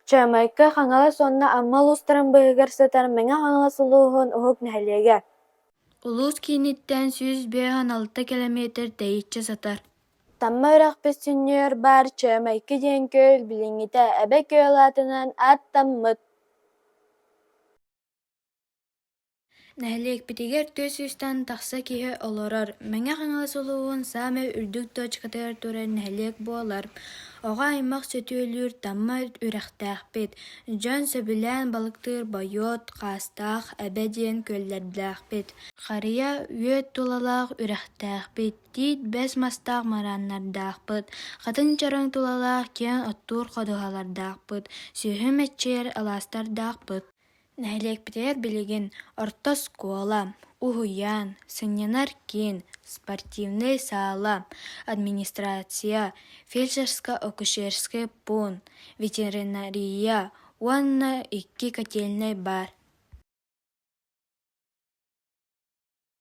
Jamaica хаңала сонна аммал устаран быһыгарсытар мэҥэ хаңала сулууһун уһук нэһэлиэгэ. Улуус киниттен 106 километр тэйиччэ сатар. Тамма үрахпит сүннүөр баар Jamaica диэн көл билиҥҥитэ эбэ кыалаатынан ааттаммыт. Нэһэлиэкпитигэр төс үстэн тахса киһи олорор. Мэҥэ хаҥала сулуун саамай үрдүк точкатыгар турар нэһэлиэк буолар. Оҕо аймах сөтүөлүүр тамма үрэхтээхпит. Дьон сөбүлээн балыктыыр бойот, хаастаах, эбэ диэн көллэрдээхпит. Харыйа үөт тулалаах үрэхтээхпит. Тиит бэс мастаах марааннардаахпыт. Хатын чарың тулалаах киэн оттуур ходуһалардаахпыт. Сүөһүм эччиэр алаастардаахпыт. Нэһэлиэкпитигэр билигин орто скуола, уһуйаан, сынньанар киин, спортивный саала, администрация, фельдшерско-акушерский пункт, ветеринария, уонна 2 котельный бар.